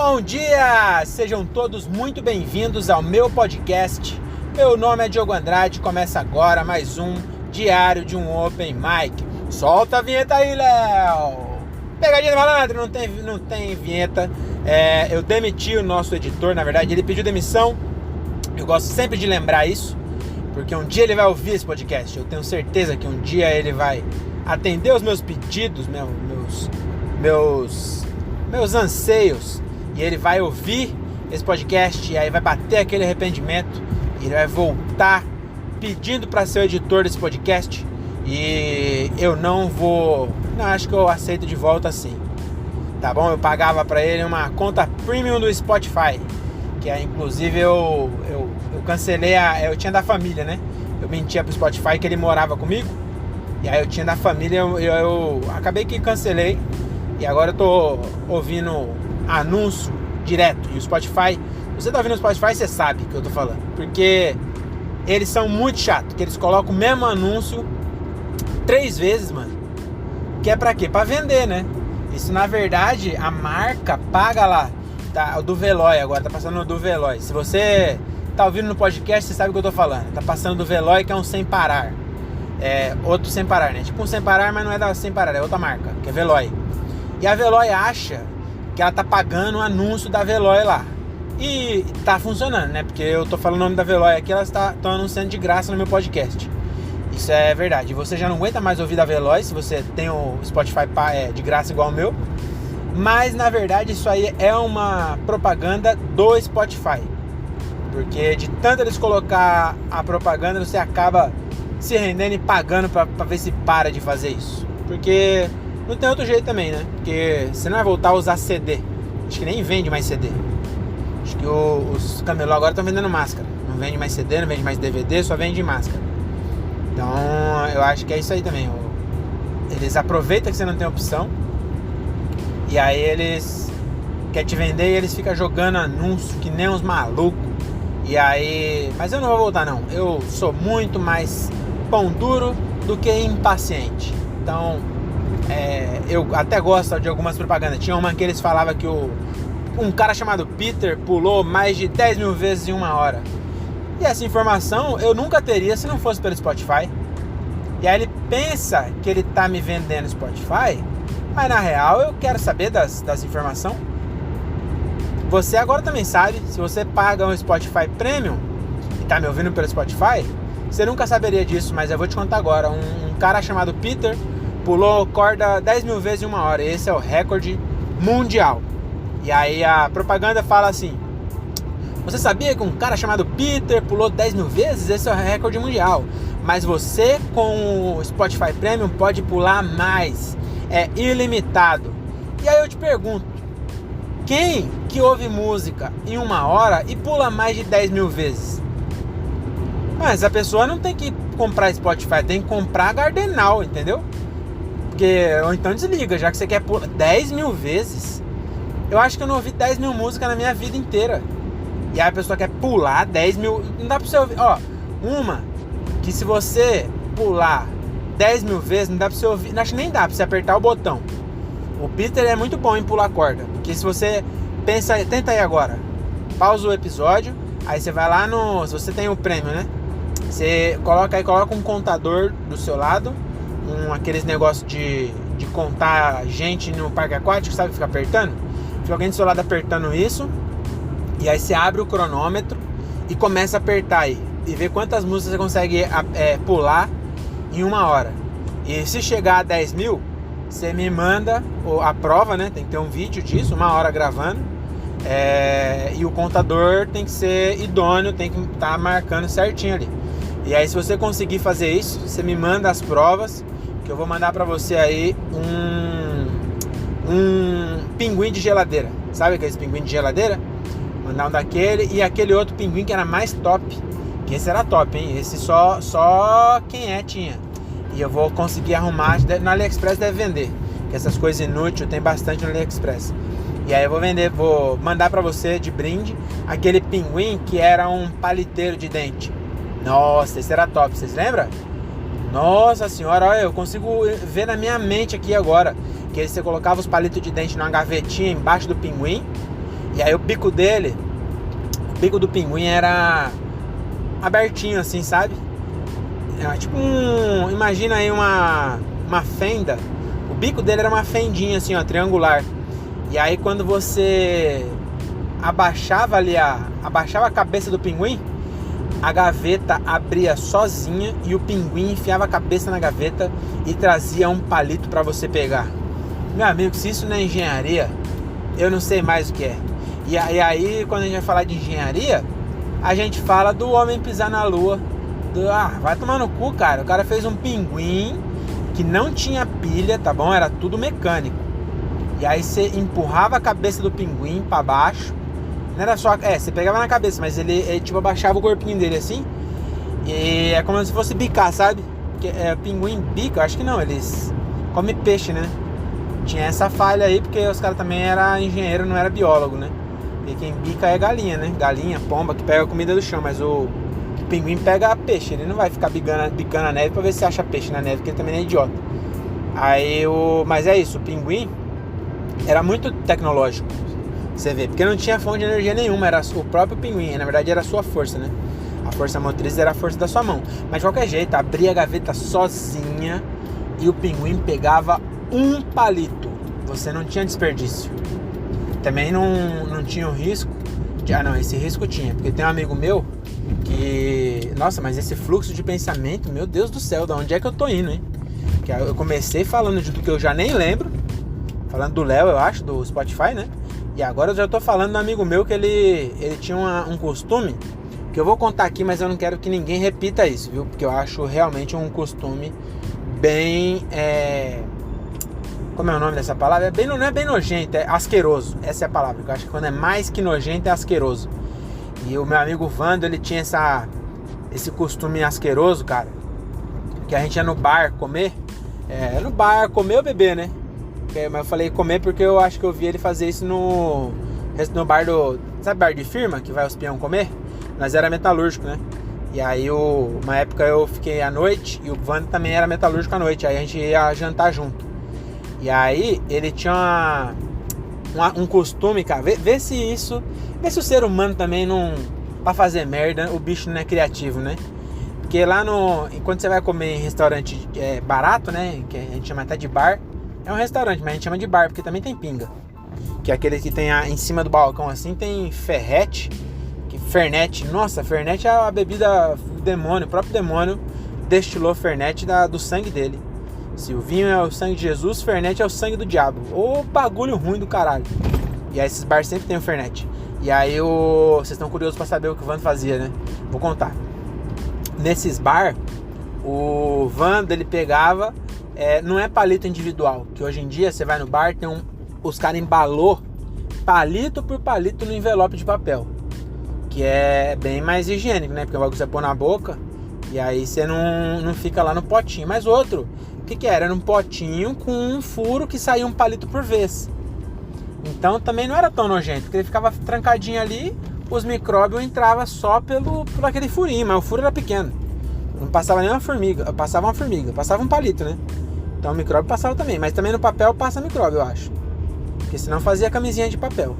Bom dia! Sejam todos muito bem-vindos ao meu podcast. Meu nome é Diogo Andrade, começa agora mais um diário de um Open Mic. Solta a vinheta aí, Léo! Pegadinha do malandro, não tem vinheta. Eu demiti o nosso editor, na verdade ele pediu demissão. Eu gosto sempre de lembrar isso, porque um dia ele vai ouvir esse podcast. Eu tenho certeza que um dia ele vai atender os meus pedidos, meus anseios, e ele vai ouvir esse podcast e aí vai bater aquele arrependimento e ele vai voltar pedindo para ser o editor desse podcast, e eu não acho que eu aceito de volta assim, tá bom? Eu pagava para ele uma conta premium do Spotify, que inclusive eu cancelei, eu tinha da família, né? Eu mentia pro Spotify que ele morava comigo, e aí eu tinha da família, eu acabei que cancelei. E agora eu tô ouvindo anúncio direto. E o Spotify, você tá ouvindo o Spotify, você sabe o que eu tô falando. Porque eles são muito chatos, que eles colocam o mesmo anúncio 3 vezes, mano. Que é pra quê? Pra vender, né? Isso, na verdade, a marca paga lá. Tá, o do Veloy agora, tá passando o do Veloy. Se você tá ouvindo no podcast, você sabe o que eu tô falando. Tá passando do Veloy, que é um sem parar. Outro sem parar, né? Tipo um sem parar, mas não é da sem parar, é outra marca, que é Veloy. E a Veloy acha que ela tá pagando o anúncio da Veloy lá. E tá funcionando, né? Porque eu tô falando o nome da Veloy aqui, elas estão anunciando de graça no meu podcast. Isso é verdade. Você já não aguenta mais ouvir da Veloy se você tem o Spotify de graça igual o meu. Mas na verdade isso aí é uma propaganda do Spotify. Porque de tanto eles colocar a propaganda, você acaba se rendendo e pagando pra ver se para de fazer isso. Porque não tem outro jeito também, né? Porque você não vai voltar a usar CD. Acho que nem vende mais CD. Acho que os camelô agora estão vendendo máscara. Não vende mais CD, não vende mais DVD, só vende máscara. Então, eu acho que é isso aí também. Eles aproveitam que você não tem opção, e aí eles querem te vender e eles ficam jogando anúncio que nem uns malucos. E aí... Mas eu não vou voltar, não. Eu sou muito mais pão duro do que impaciente. Então... eu até gosto de algumas propagandas. Tinha uma que eles falavam que um cara chamado Peter pulou mais de 10 mil vezes em 1 hora. E essa informação eu nunca teria se não fosse pelo Spotify. E aí ele pensa que ele tá me vendendo Spotify, mas na real eu quero saber das informações. Você agora também sabe. Se você paga um Spotify Premium e tá me ouvindo pelo Spotify, você nunca saberia disso, mas eu vou te contar agora. Um cara chamado Peter pulou corda 10 mil vezes em 1 hora. Esse é o recorde mundial. E aí a propaganda fala assim: você sabia que um cara chamado Peter pulou 10 mil vezes? Esse é o recorde mundial. Mas você com o Spotify Premium pode pular mais. É ilimitado. E aí eu te pergunto: quem que ouve música em 1 hora e pula mais de 10 mil vezes? Mas a pessoa não tem que comprar Spotify, tem que comprar Gardenal, entendeu? Ou então desliga, já que você quer pular 10 mil vezes. Eu acho que eu não ouvi 10 mil músicas na minha vida inteira. E aí a pessoa quer pular 10 mil. Não dá pra você ouvir. Uma que se você pular 10 mil vezes, não dá pra você ouvir. Não, acho que nem dá pra você apertar o botão. O Peter é muito bom em pular corda. Porque se você tenta aí agora. Pausa o episódio. Aí você vai lá se você tem o prêmio, né? Você coloca um contador do seu lado. Aqueles negócios de contar gente no parque aquático, sabe? Fica apertando. Fica alguém do seu lado apertando isso. E aí você abre o cronômetro e começa a apertar aí. E vê quantas músicas você consegue pular em 1 hora. E se chegar a 10 mil, você me manda a prova, né? Tem que ter um vídeo disso, 1 hora gravando. E o contador tem que ser idôneo, tem que estar marcando certinho ali. E aí se você conseguir fazer isso, você me manda as provas, que eu vou mandar pra você aí um pinguim de geladeira. Sabe aqueles pinguim de geladeira? Mandar um daquele e aquele outro pinguim que era mais top. Que esse era top, hein? Esse só quem tinha. E eu vou conseguir arrumar. No AliExpress deve vender. Que essas coisas inúteis tem bastante no AliExpress. E aí eu vou mandar pra você de brinde aquele pinguim que era um paliteiro de dente. Nossa, esse era top, vocês lembram? Nossa senhora, olha, eu consigo ver na minha mente aqui agora. Que você colocava os palitos de dente numa gavetinha embaixo do pinguim. E aí o bico do pinguim era abertinho assim, sabe? É tipo imagina aí uma fenda. O bico dele era uma fendinha assim, ó, triangular. E aí quando você abaixava a cabeça do pinguim, a gaveta abria sozinha e o pinguim enfiava a cabeça na gaveta e trazia um palito para você pegar. Meu amigo, se isso não é engenharia, eu não sei mais o que é. E aí, quando a gente vai falar de engenharia, a gente fala do homem pisar na lua. Vai tomar no cu, cara. O cara fez um pinguim que não tinha pilha, tá bom? Era tudo mecânico. E aí você empurrava a cabeça do pinguim para baixo. Não era só... você pegava na cabeça, mas ele tipo abaixava o corpinho dele assim. E é como se fosse bicar, sabe? Porque pinguim bica, eu acho que não, eles comem peixe, né? Tinha essa falha aí, porque os caras também eram engenheiro, não era biólogo, né? E quem bica é galinha, né? Galinha, pomba, que pega a comida do chão, mas o pinguim pega peixe, ele não vai ficar bicando a neve pra ver se acha peixe na neve, porque ele também é idiota. Mas é isso, o pinguim era muito tecnológico. Você vê, porque não tinha fonte de energia nenhuma, era o próprio pinguim, na verdade era a sua força, né? A força motriz era a força da sua mão. Mas de qualquer jeito, abria a gaveta sozinha e o pinguim pegava um palito. Você não tinha desperdício. Também não tinha o risco esse risco tinha, porque tem um amigo meu que... Nossa, mas esse fluxo de pensamento, meu Deus do céu, de onde é que eu tô indo, hein? Que eu comecei falando do que eu já nem lembro, falando do Léo, eu acho, do Spotify, né? E agora eu já tô falando do amigo meu que ele tinha um costume, que eu vou contar aqui, mas eu não quero que ninguém repita isso, viu? Porque eu acho realmente um costume bem... Como é o nome dessa palavra? Não é bem nojento, é asqueroso. Essa é a palavra. Eu acho que quando é mais que nojento é asqueroso. E o meu amigo Vando, ele tinha esse costume asqueroso, cara. Que a gente ia no bar comer. No bar comer ou beber, né? Mas eu falei comer porque eu acho que eu vi ele fazer isso no bar do... Sabe bar de firma que vai os peão comer? Nós era metalúrgico, né? E aí uma época eu fiquei à noite e o Vando também era metalúrgico à noite. Aí a gente ia jantar junto. E aí ele tinha um costume, cara, vê se o ser humano também não, pra fazer merda, o bicho não é criativo, né? Porque lá enquanto você vai comer em restaurante barato, né, que a gente chama até de bar, é um restaurante, mas a gente chama de bar, porque também tem pinga. Que é aquele que tem em cima do balcão assim, tem ferrete, Fernet. Nossa, Fernet é a bebida do demônio, o próprio demônio destilou Fernet do sangue dele. Se o vinho é o sangue de Jesus, Fernet é o sangue do diabo. Ô bagulho ruim do caralho. E aí esses bares sempre tem o Fernet. E aí vocês estão curiosos pra saber o que o Vando fazia, né? Vou contar. Nesses bar, o Vando, ele pegava... não é palito individual. Que hoje em dia você vai no bar, os caras embalou palito por palito no envelope de papel. Que é bem mais higiênico, né? Porque o bagulho você põe na boca e aí você não fica lá no potinho. Mas outro... O que era? Era um potinho com um furo que saía um palito por vez. Então também não era tão nojento, porque ele ficava trancadinho ali, os micróbios entravam só por aquele furinho, mas o furo era pequeno. Não passava nem uma formiga, passava um palito, né? Então o micróbio passava também, mas também no papel passa micróbio, eu acho. Porque senão fazia camisinha de papel.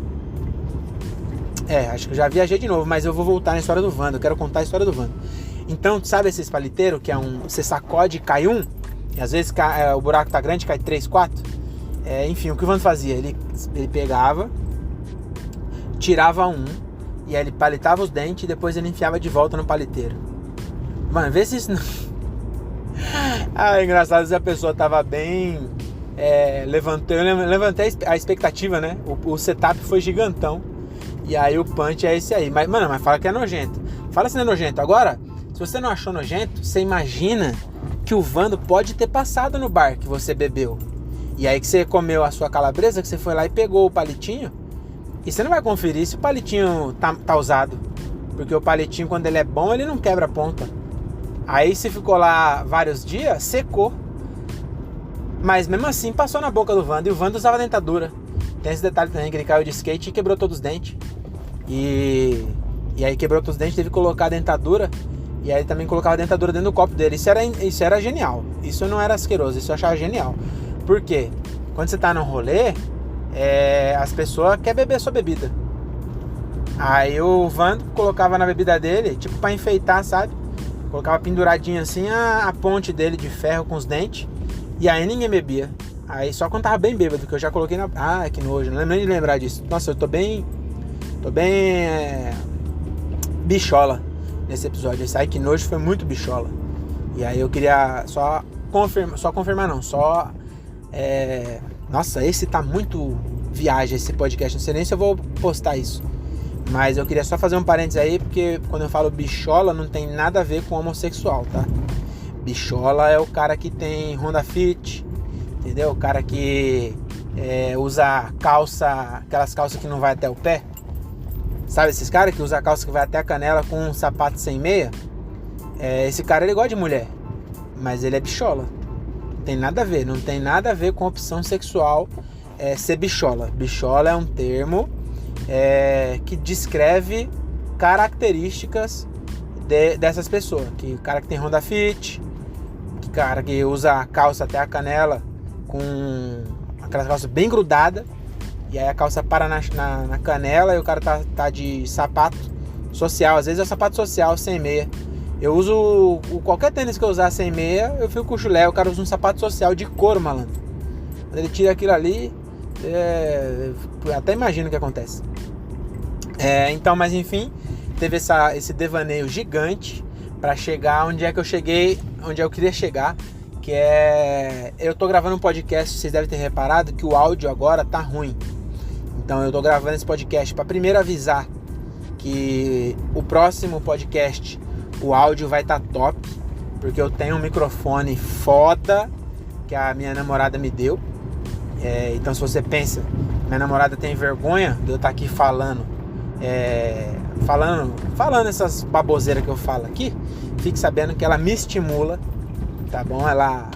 Acho que eu já viajei de novo, mas eu vou voltar na história do Vando, eu quero contar a história do Vando. Então, sabe esses paliteiros que você sacode e cai um? E às vezes o buraco tá grande, cai 3, 4. Enfim, o que o Vando fazia? Ele pegava, tirava um, e aí ele palitava os dentes e depois ele enfiava de volta no paliteiro. Mano, vê se isso não... engraçado se a pessoa tava bem... Eu levantei a expectativa, né? O setup foi gigantão. E aí o punch é esse aí. Mas fala que é nojento. Fala se não é nojento. Agora, se você não achou nojento, você imagina... que o Vando pode ter passado no bar que você bebeu. E aí que você comeu a sua calabresa, que você foi lá e pegou o palitinho. E você não vai conferir se o palitinho tá usado. Porque o palitinho, quando ele é bom, ele não quebra a ponta. Aí se ficou lá vários dias, secou. Mas mesmo assim passou na boca do Vando. E o Vando usava dentadura. Tem esse detalhe também, que ele caiu de skate e quebrou todos os dentes. E aí quebrou todos os dentes, teve que colocar a dentadura. E aí também colocava a dentadura dentro do copo dele. Isso era genial. Isso não era asqueroso, isso eu achava genial. Por quê? Quando você tá num rolê, as pessoas querem beber a sua bebida. Aí o Vando colocava na bebida dele, tipo pra enfeitar, sabe? Colocava penduradinho assim a ponte dele de ferro com os dentes. E aí ninguém bebia. Aí só quando tava bem bêbado, que eu já coloquei na... Ah, que nojo, não lembro nem de lembrar disso. Nossa, eu tô bem bichola nesse episódio. Esse aí que nojo foi muito bichola. E aí eu queria só confirmar não, Nossa, esse tá muito viagem, esse podcast. Não sei nem se eu vou postar isso. Mas eu queria só fazer um parênteses aí, porque quando eu falo bichola, não tem nada a ver com homossexual, tá? Bichola é o cara que tem Honda Fit, entendeu? O cara que usa calça, aquelas calças que não vai até o pé. Sabe esses caras que usa calça que vai até a canela com um sapato sem meia? Esse cara, ele gosta de mulher, mas ele é bichola. Não tem nada a ver com opção sexual ser bichola. Bichola é um termo que descreve características dessas pessoas. Que o cara que tem Honda Fit, que cara que usa a calça até a canela com aquela calça bem grudada, e aí a calça para na canela e o cara tá de sapato social. Às vezes é o sapato social sem meia. Eu uso qualquer tênis que eu usar sem meia, eu fico com o chulé. O cara usa um sapato social de couro, malandro. Quando ele tira aquilo ali, até imagino o que acontece. Então, mas enfim, teve esse devaneio gigante para chegar onde é que eu cheguei, onde eu queria chegar, que eu tô gravando um podcast, vocês devem ter reparado que o áudio agora tá ruim. Então eu tô gravando esse podcast para primeiro avisar que o próximo podcast o áudio vai estar top, porque eu tenho um microfone foda que a minha namorada me deu. Então se você pensa, minha namorada tem vergonha de eu estar aqui falando essas baboseiras que eu falo aqui, fique sabendo que ela me estimula, tá bom? Ela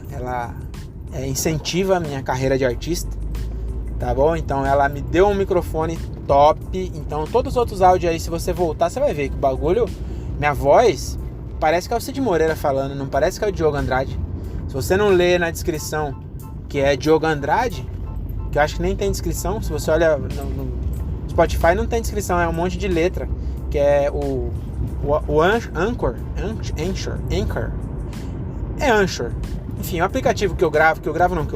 incentiva a minha carreira de artista, tá bom? Então ela me deu um microfone top. Então todos os outros áudios aí, se você voltar, você vai ver que o bagulho, minha voz parece que é o Cid Moreira falando, não parece que é o Diogo Andrade. Se você não lê na descrição que é Diogo Andrade, que eu acho que nem tem descrição, se você olha no Spotify não tem descrição, é um monte de letra, que é o Anchor. É Anchor. Enfim, o aplicativo que eu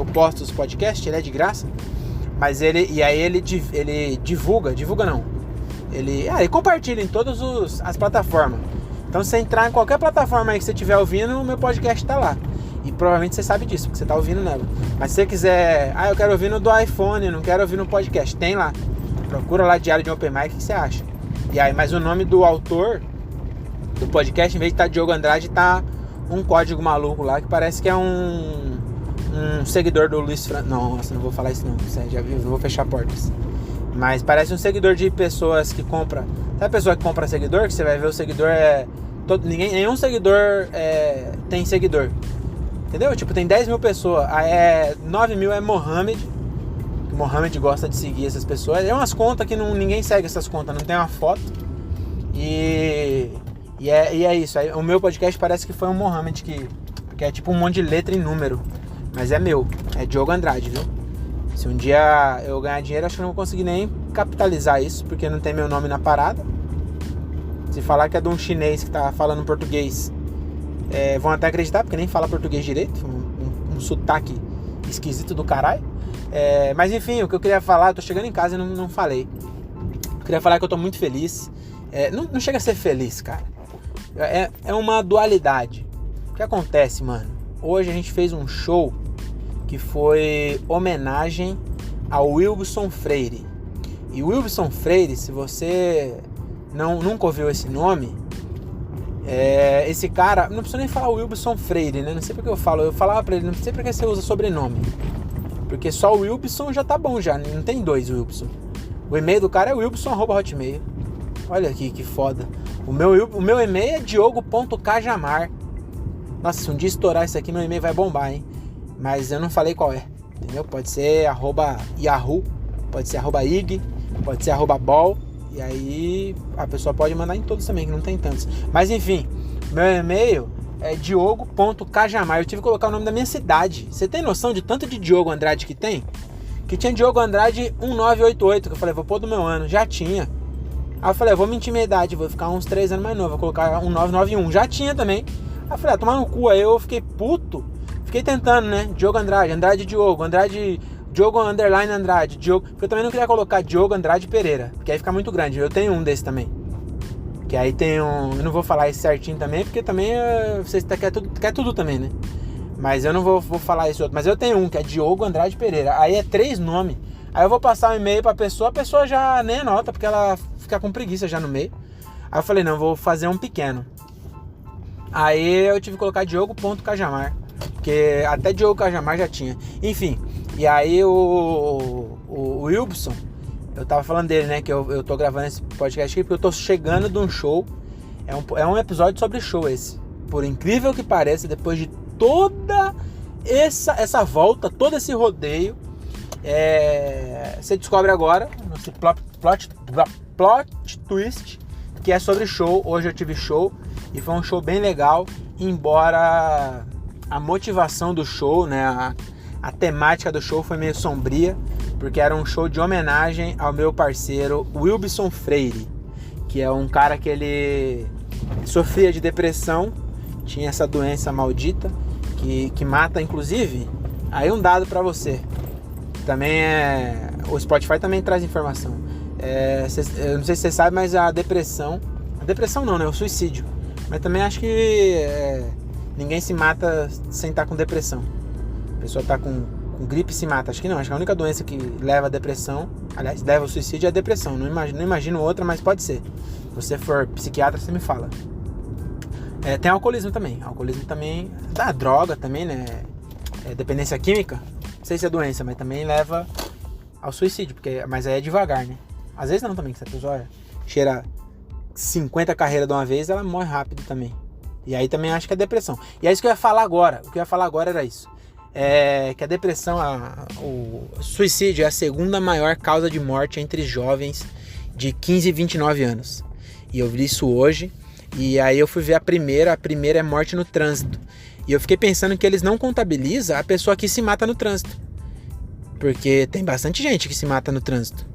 posto os podcasts, ele é de graça, mas ele divulga não. Ele compartilha em todas as plataformas. Então, se você entrar em qualquer plataforma aí que você estiver ouvindo, o meu podcast tá lá. E provavelmente você sabe disso, porque você tá ouvindo nela. Mas se você quiser, eu quero ouvir no do iPhone, não quero ouvir no podcast, tem lá. Procura lá Diário de Open Mic, o que você acha? E aí, mas o nome do autor do podcast, em vez de estar Diogo Andrade, tá um código maluco lá, que parece que é um seguidor do Luiz França. Nossa, não vou falar isso não, você já viu, não vou fechar portas. Mas parece um seguidor de pessoas que compra. Sabe a pessoa que compra seguidor? Que você vai ver o seguidor nenhum seguidor tem seguidor. Entendeu? Tipo, tem 10 mil pessoas. Aí 9 mil é Mohamed. Que Mohamed gosta de seguir essas pessoas. É umas contas que ninguém segue essas contas, não tem uma foto. E é isso. Aí, o meu podcast parece que foi um Mohamed que é tipo um monte de letra e número. Mas é meu. É Diogo Andrade, viu? Se um dia eu ganhar dinheiro, acho que eu não vou conseguir nem capitalizar isso, porque não tem meu nome na parada. Se falar que é de um chinês que tá falando português, vão até acreditar, porque nem fala português direito. Um sotaque esquisito do caralho. Mas enfim, o que eu queria falar, eu tô chegando em casa e não falei. Eu queria falar que eu tô muito feliz. Não chega a ser feliz, cara. É uma dualidade. O que acontece, mano? Hoje a gente fez um show que foi homenagem ao Wilson Freire. E o Wilson Freire, se você nunca ouviu esse nome, esse cara, não precisa nem falar Wilson Freire, né? Não sei porque eu falava pra ele, não sei porque você usa sobrenome. Porque só o Wilson já tá bom já, não tem dois Wilson. O e-mail do cara é wilson@hotmail. Olha aqui que foda. O meu e-mail é diogo.cajamar. Nossa, se um dia estourar isso aqui, meu e-mail vai bombar, hein? Mas eu não falei qual é, entendeu? Pode ser @yahoo, pode ser @ig, pode ser @bol. E aí a pessoa pode mandar em todos também, que não tem tantos. Mas enfim, meu e-mail é diogo.cajamar. Eu tive que colocar o nome da minha cidade. Você tem noção de tanto de Diogo Andrade que tem? Que tinha Diogo Andrade 1988, que eu falei, vou pôr do meu ano. Já tinha. Aí eu falei, eu vou mentir minha idade, vou ficar uns 3 anos mais novo, vou colocar um 991. Já tinha também. Aí eu falei, tomar no cu. Aí eu fiquei puto. Fiquei tentando, né? Diogo Andrade, Andrade Diogo, Andrade... Diogo Underline Andrade, Diogo... Porque eu também não queria colocar Diogo Andrade Pereira, porque aí fica muito grande. Eu tenho um desse também. Que aí tem um... Eu não vou falar isso certinho também, porque também vocês quer tudo também, né? Mas eu não vou falar esse outro. Mas eu tenho um, que é Diogo Andrade Pereira. Aí é 3 nomes. Aí eu vou passar um e-mail pra pessoa, a pessoa já nem anota, porque ela fica com preguiça já no meio. Aí eu falei, não, vou fazer um pequeno. Aí eu tive que colocar Diogo.Cajamar, porque até Diogo Cajamar já tinha. Enfim, e aí o Wilson, eu tava falando dele, né, que eu tô gravando esse podcast aqui porque eu tô chegando de um show. É um episódio sobre show esse. Por incrível que pareça, depois de toda essa volta, todo esse rodeio, você descobre agora, no plot twist, que é sobre show. Hoje eu tive show e foi um show bem legal, embora a motivação do show, né, a temática do show foi meio sombria, porque era um show de homenagem ao meu parceiro Wilson Freire, que é um cara que ele sofria de depressão, tinha essa doença maldita que mata, inclusive. Aí um dado pra você, também o Spotify também traz informação. Eu não sei se você sabe, mas a depressão não, né? O suicídio. Mas também acho que ninguém se mata sem estar com depressão. A pessoa tá com gripe e se mata. Acho que não. Acho que a única doença que leva a depressão, aliás, leva ao suicídio é a depressão. Não imagino outra, mas pode ser. Se você for psiquiatra, você me fala. Tem alcoolismo também. Alcoolismo também dá droga também, né? Dependência química. Não sei se é doença, mas também leva ao suicídio. Mas aí é devagar, né? Às vezes não também, que se a pessoa cheira 50 carreiras de uma vez, ela morre rápido também. E aí também acho que é depressão. E é isso que eu ia falar agora. O que eu ia falar agora era isso. Que a depressão, o suicídio é a segunda maior causa de morte entre jovens de 15 e 29 anos. E eu vi isso hoje. E aí eu fui ver a primeira é morte no trânsito. E eu fiquei pensando que eles não contabilizam a pessoa que se mata no trânsito. Porque tem bastante gente que se mata no trânsito.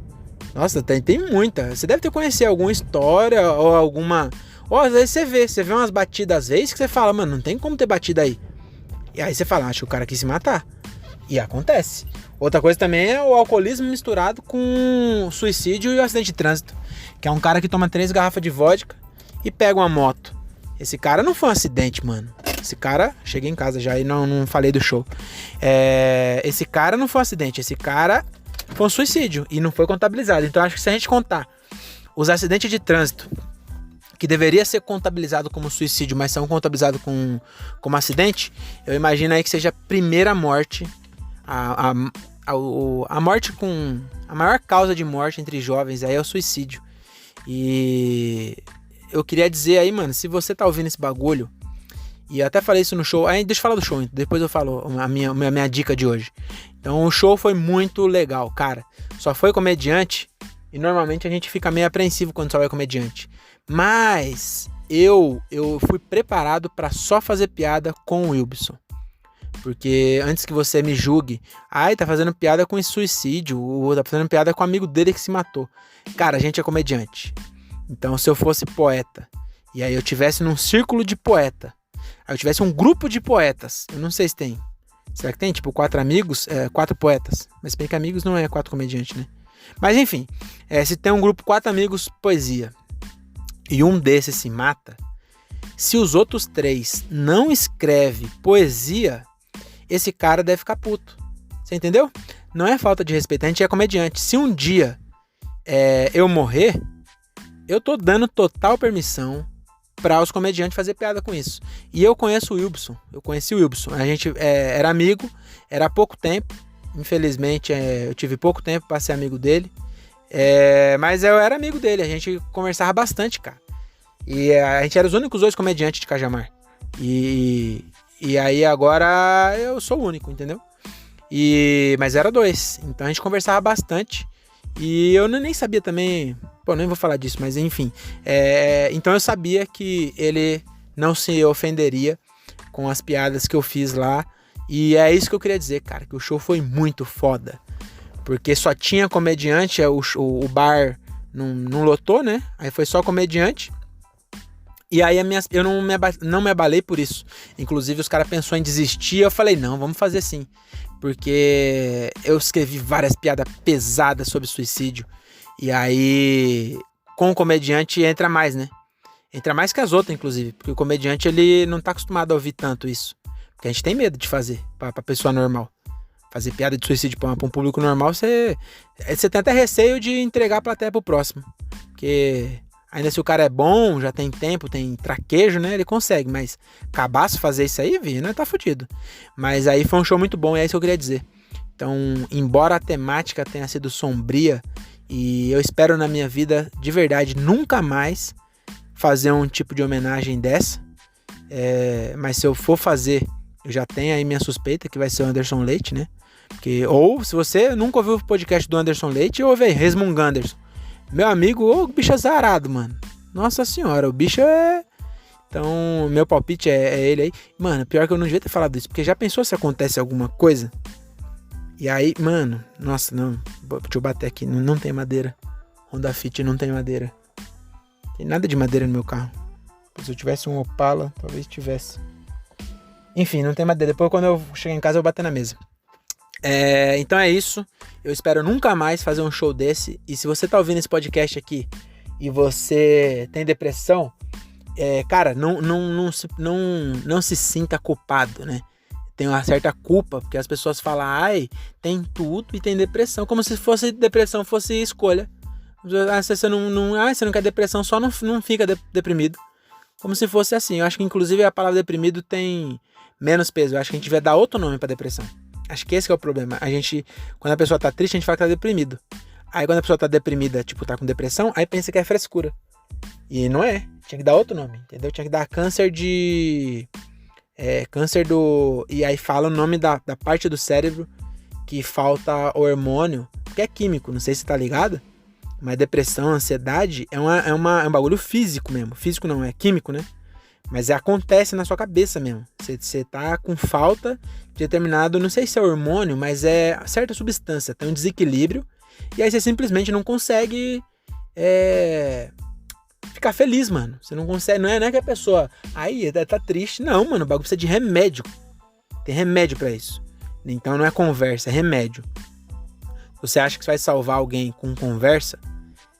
Nossa, tem muita. Você deve ter conhecido alguma história ou alguma... Ou às vezes você vê umas batidas às vezes que você fala, mano, não tem como ter batida aí. E aí você fala, acho que o cara quis se matar. E acontece. Outra coisa também é o alcoolismo misturado com suicídio e o acidente de trânsito. Que é um cara que toma 3 garrafas de vodka e pega uma moto. Esse cara não foi um acidente, mano. Esse cara... Cheguei em casa já e não falei do show. Esse cara não foi um acidente. Esse cara foi um suicídio e não foi contabilizado. Então acho que se a gente contar os acidentes de trânsito que deveria ser contabilizado como suicídio, mas são contabilizados como acidente, eu imagino aí que seja a primeira morte, a morte com... A maior causa de morte entre jovens aí é o suicídio. E eu queria dizer aí, mano, se você tá ouvindo esse bagulho, e eu até falei isso no show, aí deixa eu falar do show, depois eu falo a minha dica de hoje. Então o show foi muito legal, cara. Só foi comediante, e normalmente a gente fica meio apreensivo quando só vai comediante. Mas eu fui preparado pra só fazer piada com o Wilson. Porque antes que você me julgue, tá fazendo piada com esse suicídio, ou tá fazendo piada com o amigo dele que se matou. Cara, a gente é comediante. Então se eu fosse poeta, e aí eu tivesse num círculo de poeta, aí eu tivesse um grupo de poetas, eu não sei se tem. Será que tem? Tipo 4 amigos, 4 poetas. Mas bem que amigos não é 4 comediantes, né? Mas enfim, se tem um grupo 4 amigos, poesia, e um desses se mata, se os outros 3 não escrevem poesia, esse cara deve ficar puto. Você entendeu? Não é falta de respeito, a gente é comediante. Se um dia eu morrer, eu tô dando total permissão para os comediantes fazer piada com isso. E eu conheço o Wilson, eu conheci o Wilson. A gente era amigo, era há pouco tempo. Infelizmente, eu tive pouco tempo para ser amigo dele. Mas eu era amigo dele, a gente conversava bastante, cara. E a gente era os únicos 2 comediantes de Cajamar. E aí agora eu sou o único, entendeu? Mas era 2, então a gente conversava bastante. E eu nem sabia também... Pô, nem vou falar disso, mas enfim. Então eu sabia que ele não se ofenderia com as piadas que eu fiz lá. E é isso que eu queria dizer, cara, que o show foi muito foda. Porque só tinha comediante, o bar não lotou, né? Aí foi só comediante. E aí eu não me abalei por isso. Inclusive os caras pensou em desistir, eu falei, não, vamos fazer sim. Porque eu escrevi várias piadas pesadas sobre suicídio. E aí, com o comediante entra mais, né? Entra mais que as outras, inclusive. Porque o comediante, ele não tá acostumado a ouvir tanto isso. Porque a gente tem medo de fazer pra pessoa normal. Fazer piada de suicídio pra um público normal, você tem até receio de entregar a plateia pro próximo. Porque ainda se o cara é bom, já tem tempo, tem traquejo, né? Ele consegue, mas cabaço fazer isso aí, né? Tá fudido. Mas aí foi um show muito bom, e é isso que eu queria dizer. Então, embora a temática tenha sido sombria, e eu espero na minha vida, de verdade, nunca mais fazer um tipo de homenagem dessa. Mas se eu for fazer, eu já tenho aí minha suspeita que vai ser o Anderson Leite, né? Ou se você nunca ouviu o podcast do Anderson Leite, ouve aí, Resmunga Anderson. Meu amigo, o bicho é zarado, mano. Nossa senhora, o bicho é... Então, meu palpite é ele aí. Mano, pior que eu não devia ter falado isso, porque já pensou se acontece alguma coisa? E aí, mano, nossa, não. Deixa eu bater aqui, não tem madeira. Honda Fit não tem madeira. Tem nada de madeira no meu carro. Se eu tivesse um Opala, talvez tivesse. Enfim, não tem madeira. Depois, quando eu chegar em casa, eu vou bater na mesa. Então é isso. Eu espero nunca mais fazer um show desse. E se você tá ouvindo esse podcast aqui e você tem depressão, cara, não se sinta culpado, né? Tem uma certa culpa, porque as pessoas falam, ai, tem tudo e tem depressão, como se fosse depressão fosse escolha. Se você você não quer depressão, só não fica deprimido. Como se fosse assim. Eu acho que inclusive a palavra deprimido tem menos peso. Eu acho que a gente devia dar outro nome pra depressão. Acho que esse que é o problema. Quando a pessoa tá triste, a gente fala que tá deprimido. Aí quando a pessoa tá deprimida, tipo, tá com depressão, aí pensa que é frescura. E não é. Tinha que dar outro nome, entendeu? Tinha que dar câncer do... E aí fala o nome da parte do cérebro que falta hormônio, que é químico, não sei se tá ligado. Mas depressão, ansiedade é um bagulho físico mesmo. Físico não, é químico, né? Mas acontece na sua cabeça mesmo. Você tá com falta de determinado, não sei se é hormônio, mas é certa substância. Tem um desequilíbrio. E aí você simplesmente não consegue ficar feliz, mano. Você não consegue, não é que a pessoa tá triste. Não, mano, o bagulho precisa de remédio. Tem remédio pra isso. Então não é conversa, é remédio. Se você acha que você vai salvar alguém com conversa,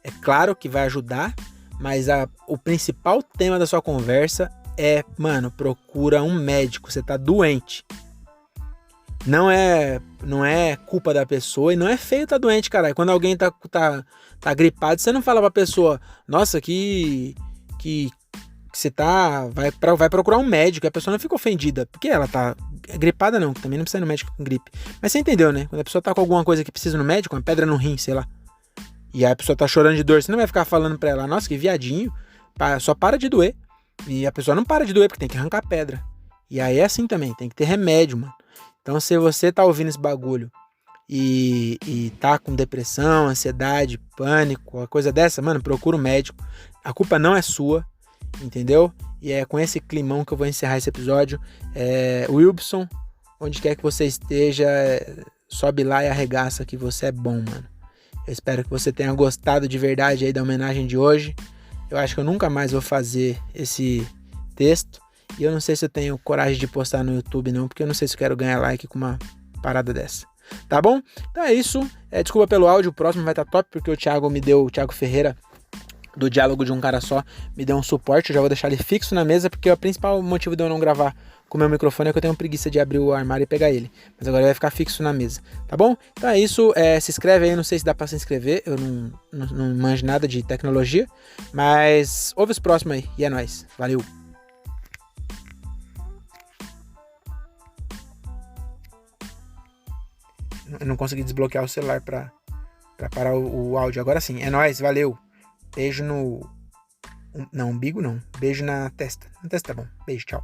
é claro que vai ajudar, mas o principal tema da sua conversa é, mano, procura um médico, você tá doente. Não é culpa da pessoa e não é feio tá doente, caralho. Quando alguém tá gripado, você não fala pra pessoa, nossa, que você vai procurar um médico, a pessoa não fica ofendida, porque ela tá gripada não, que também não precisa ir no médico com gripe. Mas você entendeu, né? Quando a pessoa tá com alguma coisa que precisa no médico, uma pedra no rim, sei lá, e aí a pessoa tá chorando de dor, você não vai ficar falando pra ela, nossa, que viadinho, só para de doer. E a pessoa não para de doer porque tem que arrancar pedra. E aí é assim também, tem que ter remédio, mano. Então se você tá ouvindo esse bagulho e tá com depressão, ansiedade, pânico, uma coisa dessa, mano, procura um médico. A culpa não é sua, entendeu? E é com esse climão que eu vou encerrar esse episódio. Wilson, onde quer que você esteja, sobe lá e arregaça que você é bom, mano. Eu espero que você tenha gostado de verdade aí da homenagem de hoje. Eu acho que eu nunca mais vou fazer esse texto. E eu não sei se eu tenho coragem de postar no YouTube não, porque eu não sei se eu quero ganhar like com uma parada dessa. Tá bom? Então é isso. Desculpa pelo áudio, o próximo vai estar top, porque o Thiago Ferreira, do Diálogo de um Cara Só, me deu um suporte. Eu já vou deixar ele fixo na mesa, porque o principal motivo de eu não gravar com o meu microfone é que eu tenho preguiça de abrir o armário e pegar ele. Mas agora ele vai ficar fixo na mesa, tá bom? Então é isso, se inscreve aí, não sei se dá pra se inscrever, eu não manjo nada de tecnologia, mas ouve os próximos aí, e é nóis, valeu! Eu não consegui desbloquear o celular pra parar o áudio, agora sim, é nóis, valeu! Beijo no... Não, umbigo não, beijo na testa, tá bom, beijo, tchau.